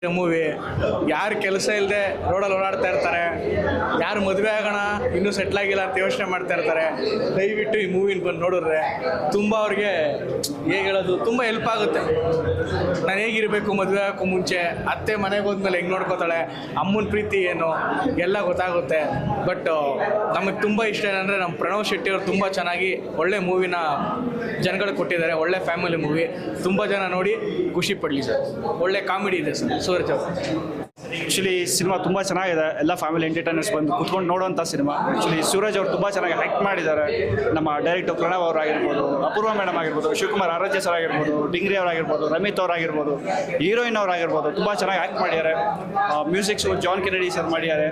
Movie ಯಾರು ಕೆಲಸ ಇಲ್ಲದೆ ರೋಡಲ್ಲಿ ಓಡಾಡ್ತಾ ಇರ್ತಾರೆ, ಯಾರು ಮದುವೆ ಆಗೋಣ ಇನ್ನೂ ಸೆಟ್ಲ್ ಆಗಿಲ್ಲ ಅಂತ ಯೋಚನೆ ಮಾಡ್ತಾ ಇರ್ತಾರೆ, ದಯವಿಟ್ಟು ಈ ಮೂವಿನ ಬಂದು ನೋಡಿದ್ರೆ ತುಂಬ ಅವ್ರಿಗೆ ಹೇಗೆ ಹೇಳೋದು ತುಂಬ ಹೆಲ್ಪ್ ಆಗುತ್ತೆ. ನಾನು ಹೇಗಿರಬೇಕು ಮದುವೆ ಆಗೋಕ್ಕೂ ಮುಂಚೆ, ಅತ್ತೆ ಮನೆಗೆ ಹೋದ್ಮೇಲೆ ಹೆಂಗೆ ನೋಡ್ಕೋತಾಳೆ, ಅಮ್ಮನ ಪ್ರೀತಿ ಏನು ಎಲ್ಲ ಗೊತ್ತಾಗುತ್ತೆ. ಬಟ್ ನಮಗೆ ತುಂಬ ಇಷ್ಟ ಏನಂದರೆ ನಮ್ಮ ಪ್ರಣವ್ ಶೆಟ್ಟಿ ಅವರು ತುಂಬ ಚೆನ್ನಾಗಿ ಒಳ್ಳೆ ಮೂವಿನ ಜನಗಳಿಗೆ ಕೊಟ್ಟಿದ್ದಾರೆ. ಒಳ್ಳೆ ಫ್ಯಾಮಿಲಿ ಮೂವಿ, ತುಂಬ ಜನ ನೋಡಿ ಖುಷಿ ಪಡಲಿ ಸರ್. ಒಳ್ಳೆ ಕಾಮಿಡಿ ಇದೆ ಸರ್ ಸೂರಜ್ ಅವರು. ಆ್ಯಕ್ಚುಲಿ ಸಿನಿಮಾ ತುಂಬ ಚೆನ್ನಾಗಿದೆ. ಎಲ್ಲ ಫ್ಯಾಮಿಲಿ ಎಂಟರ್ಟೈನರ್ಸ್ ಬಂದು ಕುತ್ಕೊಂಡು ನೋಡುವಂಥ ಸಿನಿಮಾ. ಆ್ಯಕ್ಚುಲಿ ಸೂರಜ್ ಅವರು ತುಂಬ ಚೆನ್ನಾಗಿ ಆ್ಯಕ್ಟ್ ಮಾಡಿದ್ದಾರೆ. ನಮ್ಮ ಡೈರೆಕ್ಟರ್ ಪ್ರಣವ್ ಅವರಾಗಿರ್ಬೋದು, ಅಪೂರ್ವ ಮೇಡಮ್ ಆಗಿರ್ಬೋದು, ಶಿವಕುಮಾರ್ ಆರಾಧ್ಯ ಸರ್ ಆಗಿರ್ಬೋದು, ಡಿಂಗ್ರಿ ಅವರಾಗಿರ್ಬೋದು, ರಮಿತ್ ಅವರಾಗಿರ್ಬೋದು, ಹೀರೋಯಿನ್ ಅವರಾಗಿರ್ಬೋದು, ತುಂಬ ಚೆನ್ನಾಗಿ ಆ್ಯಕ್ಟ್ ಮಾಡಿದ್ದಾರೆ. ಮ್ಯೂಸಿಕ್ಸು ಜಾನ್ ಕೆನೆಡಿ ಸರ್ ಮಾಡಿದ್ದಾರೆ.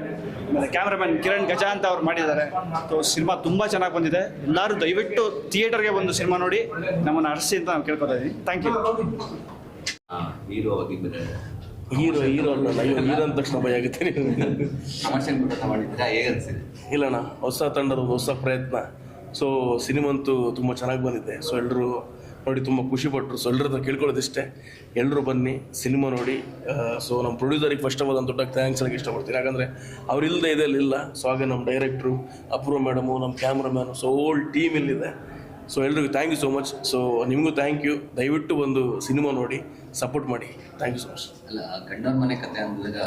ಆಮೇಲೆ ಕ್ಯಾಮ್ರಾಮನ್ ಕಿರಣ್ ಗಜಾ ಅಂತ ಅವ್ರು ಮಾಡಿದ್ದಾರೆ. ಸೊ ಸಿನಿಮಾ ತುಂಬ ಚೆನ್ನಾಗಿ ಬಂದಿದೆ. ಎಲ್ಲರೂ ದಯವಿಟ್ಟು ಥಿಯೇಟರ್ಗೆ ಬಂದು ಸಿನಿಮಾ ನೋಡಿ ನಮ್ಮನ್ನು ಹರಿಸಿ ಅಂತ ನಾವು ಕೇಳ್ಕೊತಾ ಇದ್ದೀನಿ. Thank you. ಹೀರೋ ಆಗಿದ್ದರೆ ಹೀರೋ ಅಲ್ಲ, ಹೀರೋ ಅಂದ ತಕ್ಷಣ ಭಯ ಆಗುತ್ತೆ. ಕಮರ್ಷಿಯಲ್ ಪ್ರಯತ್ನ ಮಾಡಿದ್ದೀರಾ, ಹೇಗೆ ಅನಿಸಿದೆ? ಇಲ್ಲಣ್ಣ, ಹೊಸ ತಂಡದ ಹೊಸ ಪ್ರಯತ್ನ. ಸೊ ಸಿನಿಮಾ ಅಂತೂ ತುಂಬ ಚೆನ್ನಾಗಿ ಬಂದಿದೆ. ಸೊ ಎಲ್ಲರೂ ನೋಡಿ ತುಂಬ ಖುಷಿಪಟ್ಟರು. ಸೊ ಎಲ್ಲರ ಹತ್ರ ಕೇಳ್ಕೊಳ್ಳೋದಿಷ್ಟೇ, ಎಲ್ಲರೂ ಬನ್ನಿ ಸಿನಿಮಾ ನೋಡಿ. ಸೊ ನಮ್ಮ ಪ್ರೊಡ್ಯೂಸರಿಗೆ ಫಸ್ಟ್ ಆಫ್ ಆಲ್ ನಾನು ದೊಡ್ಡ ಥ್ಯಾಂಕ್ಸ್ ಹೇಳಕ್ಕೆ ಇಷ್ಟಪಡ್ತೀನಿ. ಯಾಕಂದರೆ ಅವ್ರಿಲ್ಲದೆ ಇದೆಲ್ಲ. ಸೊ ಹಾಗೆ ನಮ್ಮ ಡೈರೆಕ್ಟ್ರು ಅಪೂರ್ವ ಮೇಡಮು, ನಮ್ಮ ಕ್ಯಾಮ್ರಾಮ್ಯಾನು, ಸೊ ಹೋಲ್ ಟೀಮ್ ಇಲ್ಲಿದೆ. ಸೊ ಎಲ್ರಿಗೂ thank you so much. So ನಿಮಗೂ ಥ್ಯಾಂಕ್ ಯು. ದಯವಿಟ್ಟು ಒಂದು ಸಿನಿಮಾ ನೋಡಿ ಸಪೋರ್ಟ್ ಮಾಡಿ. Thank you so much. ಅಲ್ಲ, ಗಂಡನ ಮನೆ ಕತೆ ಅಂದಾಗ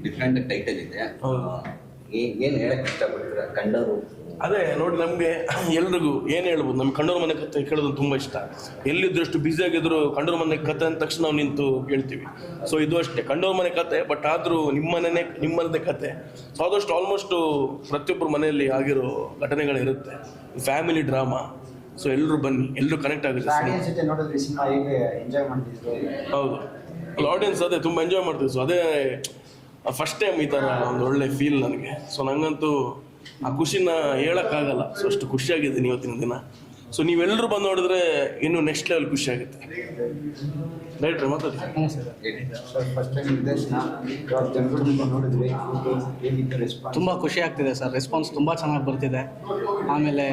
ಡಿಫ್ರೆಂಟ್ ಟೈಟಲ್ ಇದೆ. ಏನು ಹೇಳಕ್ಕೆ ಇಷ್ಟಪಡ್ತೀರಾ ಕಂಡವರು? ಅದೇ ನೋಡಿ, ನಮಗೆ ಎಲ್ರಿಗೂ ಏನು ಹೇಳ್ಬೋದು, ನಮ್ಮ ಕಂಡೋರ ಮನೆ ಕತೆ ಕೇಳೋದು ತುಂಬ ಇಷ್ಟ. ಎಲ್ಲಿದ್ರು ಎಷ್ಟು ಬ್ಯುಸಿ ಆಗಿದ್ರು ಕಂಡೋರ ಮನೆ ಕತೆ ಅಂದ ತಕ್ಷಣ ನಾವು ನಿಂತು ಕೇಳ್ತೀವಿ. ಸೊ ಇದು ಅಷ್ಟೇ, ಕಂಡೋರ ಮನೆ ಕತೆ. ಬಟ್ ಆದರೂ ನಿಮ್ಮನೆ ಕತೆ. ಸೊ ಆದಷ್ಟು ಆಲ್ಮೋಸ್ಟು ಪ್ರತಿಯೊಬ್ಬರ ಮನೆಯಲ್ಲಿ ಆಗಿರೋ ಘಟನೆಗಳಿರುತ್ತೆ. Family drama. ಸೊ ಎಲ್ಲರೂ ಬನ್ನಿ, ಎಲ್ಲರೂ ಕನೆಕ್ಟ್ ಆಗುತ್ತೆ. ಹೌದು, ಆಡಿಯನ್ಸ್ ಅದೇ ತುಂಬ ಎಂಜಾಯ್ ಮಾಡ್ತೀವಿ. ಸೊ ಅದೇ ಫಸ್ಟ್ ಟೈಮ್ ಈ ಥರ ಒಂದು ಒಳ್ಳೆ ಫೀಲ್ ನನಗೆ. ಸೊ ನಂಗಂತೂ ಆ ಖುಷಿನ ಹೇಳೋಕ್ಕಾಗಲ್ಲ. ಸೊ ಅಷ್ಟು ಖುಷಿಯಾಗಿದ್ದೀನಿ ಇವತ್ತಿನ ದಿನ. ಸೊ ನೀವೆಲ್ಲರೂ ಬಂದು ನೋಡಿದ್ರೆ ಇನ್ನೂ ನೆಕ್ಸ್ಟ್ ಲೆವೆಲ್ ಖುಷಿ ಆಗುತ್ತೆ. ಡೈರೆಕ್ಟ್ರೆ ಮಾತಾಡಿ. ತುಂಬ ಖುಷಿ ಆಗ್ತಿದೆ ಸರ್. ರೆಸ್ಪಾನ್ಸ್ ತುಂಬ ಚೆನ್ನಾಗಿ ಬರ್ತಿದೆ. ಆಮೇಲೆ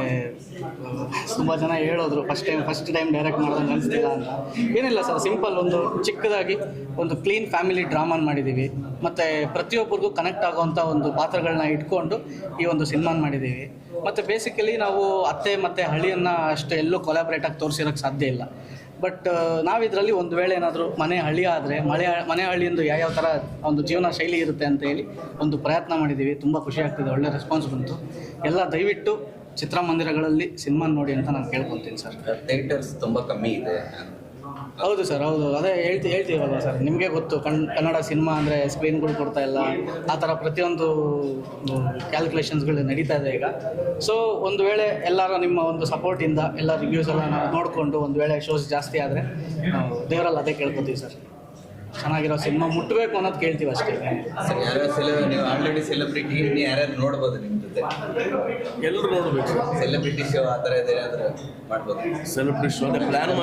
ತುಂಬ ಜನ ಹೇಳಿದ್ರು ಫಸ್ಟ್ ಟೈಮ್ ಡೈರೆಕ್ಟ್ ಮಾಡೋದಂಗೆ ಅನಿಸ್ತಿಲ್ಲ ಅಂತ. ಏನಿಲ್ಲ ಸರ್, ಸಿಂಪಲ್ ಒಂದು ಚಿಕ್ಕದಾಗಿ ಒಂದು ಕ್ಲೀನ್ ಫ್ಯಾಮಿಲಿ ಡ್ರಾಮಾನ ಮಾಡಿದ್ದೀವಿ. ಮತ್ತು ಪ್ರತಿಯೊಬ್ಬರಿಗೂ ಕನೆಕ್ಟ್ ಆಗುವಂಥ ಒಂದು ಪಾತ್ರಗಳನ್ನ ಇಟ್ಕೊಂಡು ಈ ಒಂದು ಸಿನಿಮಾನ ಮಾಡಿದ್ದೀವಿ. ಮತ್ತು ಬೇಸಿಕಲಿ ನಾವು ಅತ್ತೆ ಮತ್ತು ಹಳ್ಳಿಯನ್ನು ಅಷ್ಟು ಎಲ್ಲೂ ಕೊಲಾಬ್ರೇಟಾಗಿ ತೋರಿಸಿರೋಕ್ಕೆ ಸಾಧ್ಯ ಇಲ್ಲ. ಬಟ್ ನಾವಿದರಲ್ಲಿ ಒಂದು ವೇಳೆ ಏನಾದರೂ ಮನೆ ಹಳ್ಳಿ ಆದರೆ ಮನೆ ಹಳ್ಳಿಯಿಂದ ಯಾವ ಥರ ಒಂದು ಜೀವನ ಶೈಲಿ ಇರುತ್ತೆ ಅಂತ ಹೇಳಿ ಒಂದು ಪ್ರಯತ್ನ ಮಾಡಿದ್ದೀವಿ. ತುಂಬ ಖುಷಿ ಆಗ್ತಿದೆ, ಒಳ್ಳೆ ರೆಸ್ಪಾನ್ಸ್ ಬಂತು. ಎಲ್ಲ ದಯವಿಟ್ಟು ಚಿತ್ರಮಂದಿರಗಳಲ್ಲಿ ಸಿನಿಮಾ ನೋಡಿ ಅಂತ ನಾನು ಕೇಳ್ಕೊತೀನಿ ಸರ್. ಥಿಯೇಟರ್ಸ್ ತುಂಬ ಕಮ್ಮಿ ಇದೆ. ಹೌದು ಸರ್, ಹೌದು. ಅದೇ ಹೇಳ್ತೀವಲ್ಲ ಸರ್, ನಿಮಗೆ ಗೊತ್ತು, ಕನ್ನಡ ಸಿನಿಮಾ ಅಂದರೆ ಸ್ಕ್ರೀನ್ಗಳು ಕೊಡ್ತಾ ಇಲ್ಲ. ಆ ಥರ ಪ್ರತಿಯೊಂದು ಕ್ಯಾಲ್ಕುಲೇಷನ್ಸ್ಗಳು ನಡೀತಾ ಇದೆ ಈಗ. ಸೊ ಒಂದು ವೇಳೆ ಎಲ್ಲರೂ ನಿಮ್ಮ ಒಂದು ಸಪೋರ್ಟಿಂದ ಎಲ್ಲ ರಿವ್ಯೂಸ್ ಎಲ್ಲ ನಾವು ನೋಡಿಕೊಂಡು ಒಂದು ವೇಳೆ ಶೋಸ್ ಜಾಸ್ತಿ ಆದರೆ ದೇವರಲ್ಲಿ ಅದೇ ಕೇಳ್ಕೊತೀವಿ ಸರ್. ಚೆನ್ನಾಗಿರೋ ಸಿನಿಮಾ ಮುಟ್ಟಬೇಕು ಅನ್ನೋದು ಕೇಳ್ತೀವಿ ಅಷ್ಟೇ. ಸರ್, ನೀವು ಆಲ್ರೆಡಿ ಸೆಲೆಬ್ರಿಟಿ, ಯಾರ್ಯಾರು ನೋಡ್ಬೋದು ನಿಮ್ಮ ಜೊತೆ? ಎಲ್ಲರೂ ನೋಡಬೇಕು. ಸೆಲೆಬ್ರಿಟಿ ಶೋ ಆ ಥರ ಇದೆ ಅಂದರೆ ಮಾಡ್ಬೋದು. ಸೆಲೆಬ್ರಿಟಿ ಶೋ ಅದೇ ಪ್ಲ್ಯಾನ್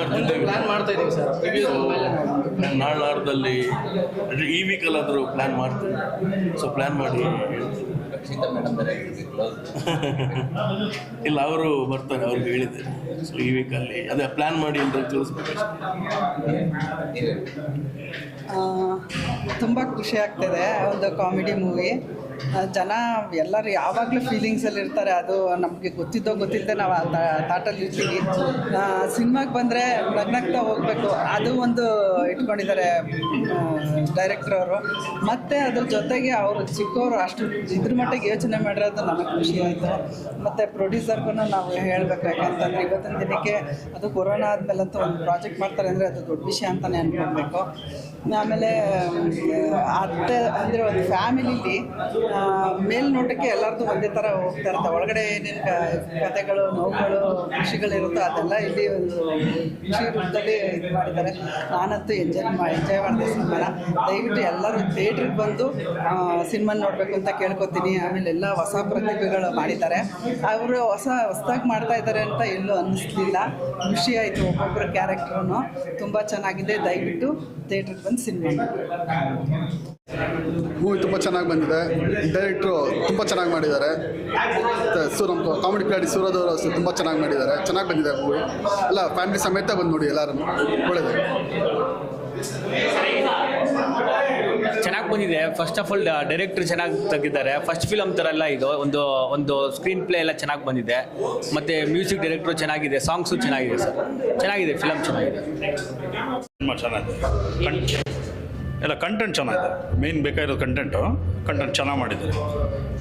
ಮಾಡ್ತಾ ಇದ್ದೀವಿ ಸರ್. ನಾಡ್ದಲ್ಲಿ ಈ ವೀಕಲ್ಲಾದರೂ ಪ್ಲ್ಯಾನ್ ಮಾಡ್ತೀವಿ. ಸೊ ಪ್ಲ್ಯಾನ್ ಮಾಡಿ ರಕ್ಷಿತಾ ಮೇಡಮ್ ಇಲ್ಲ, ಅವರು ಬರ್ತಾರೆ, ಅವ್ರಿಗೆ ಹೇಳಿದ್ದಾರೆ. ಸೊ ಈ ವೀಕಲ್ಲಿ ಅದೇ ಪ್ಲ್ಯಾನ್ ಮಾಡಿ ಎಲ್ಲರೂ ತಿಳಿಸ್ಬೇಕು. ತುಂಬ ಖುಷಿ ಆಗ್ತಿದೆ. ಒಂದು ಕಾಮಿಡಿ ಮೂವಿ. ಜನ ಎಲ್ಲರೂ ಯಾವಾಗಲೂ ಫೀಲಿಂಗ್ಸಲ್ಲಿ ಇರ್ತಾರೆ. ಅದು ನಮಗೆ ಗೊತ್ತಿಲ್ಲದೆ ನಾವು ಆ ಥಾಟಲ್ಲಿ ಇರ್ತೀವಿ. ಸಿನಿಮಾಗೆ ಬಂದರೆ ನಗ್ನಗ್ತಾ ಹೋಗಬೇಕು, ಅದು ಒಂದು ಇಟ್ಕೊಂಡಿದ್ದಾರೆ ಡೈರೆಕ್ಟ್ರ್ ಅವರು. ಮತ್ತು ಅದ್ರ ಜೊತೆಗೆ ಅವರು ಚಿಕ್ಕವರು ಅಷ್ಟು ಇದ್ರ ಮಟ್ಟಿಗೆ ಯೋಚನೆ ಮಾಡಿರೋದು ನನಗೆ ಖುಷಿ ಆಯಿತು. ಮತ್ತು ಪ್ರೊಡ್ಯೂಸರ್ಗೂ ನಾವು ಹೇಳಬೇಕು, ಯಾಕಂತಂದರೆ ಇವತ್ತಿನ ದಿನಕ್ಕೆ ಅದು ಕೊರೋನಾ ಆದಮೇಲಂತೂ ಒಂದು ಪ್ರಾಜೆಕ್ಟ್ ಮಾಡ್ತಾರೆ ಅಂದರೆ ಅದು ದೊಡ್ಡ ವಿಷಯ ಅಂತಲೇ ಅನ್ಕೊಳ್ಬೇಕು. ಆಮೇಲೆ ಅತ್ತೆ ಅಂದರೆ ಒಂದು ಫ್ಯಾಮಿಲಿಲಿ ಮೇಲ್ನೋಟಕ್ಕೆ ಎಲ್ಲರದ್ದು ಒಂದೇ ಥರ ಹೋಗ್ತಾ ಇರುತ್ತೆ. ಒಳಗಡೆ ಏನೇನು ಕಥೆಗಳು, ನೋವುಗಳು, ಖುಷಿಗಳಿರುತ್ತೋ ಅದೆಲ್ಲ ಇಲ್ಲಿ ಒಂದು ಖುಷಿ ರೂಪದಲ್ಲಿ ಇದು ಮಾಡಿದ್ದಾರೆ. ನಾನಂತೂ ಎಂಜಾಯ್ ಮಾಡಿದೆ ಸಿನಿಮಾನ. ದಯವಿಟ್ಟು ಎಲ್ಲರೂ ಥಿಯೇಟ್ರಿಗೆ ಬಂದು ಸಿನಿಮಾ ನೋಡಬೇಕು ಅಂತ ಕೇಳ್ಕೊತೀನಿ. ಆಮೇಲೆ ಎಲ್ಲ ಹೊಸ ಪ್ರತಿಭೆಗಳು ಮಾಡಿದ್ದಾರೆ. ಅವರು ಹೊಸದಾಗಿ ಮಾಡ್ತಾ ಇದ್ದಾರೆ ಅಂತ ಎಲ್ಲೂ ಅನ್ನಿಸ್ಲಿಲ್ಲ. ಖುಷಿ ಆಯಿತು. ಒಬ್ಬೊಬ್ಬರ ಕ್ಯಾರೆಕ್ಟ್ರೂ ತುಂಬ ಚೆನ್ನಾಗಿದೆ. ದಯವಿಟ್ಟು ಥಿಯೇಟ್ರಿಗೆ ಬಂದು ಸಿನಿಮಾ ಮೂವಿ ತುಂಬ ಚೆನ್ನಾಗಿ ಬಂದಿದೆ. ಡೈರೆಕ್ಟ್ರು ತುಂಬ ಚೆನ್ನಾಗಿ ಮಾಡಿದ್ದಾರೆ. ನಮ್ಮ ಕಾಮಿಡಿ ಪ್ಲೇಡಿ ಸೂರಜ್ ಅವರು ತುಂಬ ಚೆನ್ನಾಗಿ ಮಾಡಿದ್ದಾರೆ. ಚೆನ್ನಾಗಿ ಬಂದಿದೆ ಮೂವಿ. ಎಲ್ಲ ಫ್ಯಾಮಿಲಿ ಸಮೇತ ಬಂದು ನೋಡಿ, ಎಲ್ಲರೂ ಒಳ್ಳೆಯದು. ಚೆನ್ನಾಗಿ ಬಂದಿದೆ. ಫಸ್ಟ್ ಆಫ್ ಆಲ್ ಡೈರೆಕ್ಟರ್ ಚೆನ್ನಾಗಿ ತೆಗಿದ್ದಾರೆ. ಫಸ್ಟ್ ಫಿಲಮ್ ಥರ ಎಲ್ಲ ಇದು ಒಂದು ಸ್ಕ್ರೀನ್ ಪ್ಲೇ ಎಲ್ಲ ಚೆನ್ನಾಗಿ ಬಂದಿದೆ. ಮತ್ತು ಮ್ಯೂಸಿಕ್ ಡೈರೆಕ್ಟ್ರು ಚೆನ್ನಾಗಿದೆ, ಸಾಂಗ್ಸು ಚೆನ್ನಾಗಿದೆ ಸರ್. ಚೆನ್ನಾಗಿದೆ, ಫಿಲಮ್ ಚೆನ್ನಾಗಿದೆ. ತುಂಬ ಚೆನ್ನಾಗಿದೆ. ಎಲ್ಲ ಕಂಟೆಂಟ್ ಚೆನ್ನಾಗಿದೆ. ಮೇನ್ ಬೇಕಾಗಿರೋ ಕಂಟೆಂಟ್ ಚೆನ್ನಾಗಿ ಮಾಡಿದ್ದಾರೆ.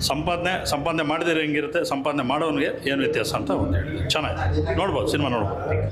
ಸಂಪಾದನೆ ಮಾಡಿದರೆ ಹೆಂಗಿರುತ್ತೆ, ಸಂಪಾದನೆ ಮಾಡೋನಿಗೆ ಏನು ವ್ಯತ್ಯಾಸ ಅಂತ ಒಂದು ಹೇಳಿದೆ. ಚೆನ್ನಾಗಿದೆ, ನೋಡ್ಬೋದು, ಸಿನಿಮಾ ನೋಡ್ಬೋದು.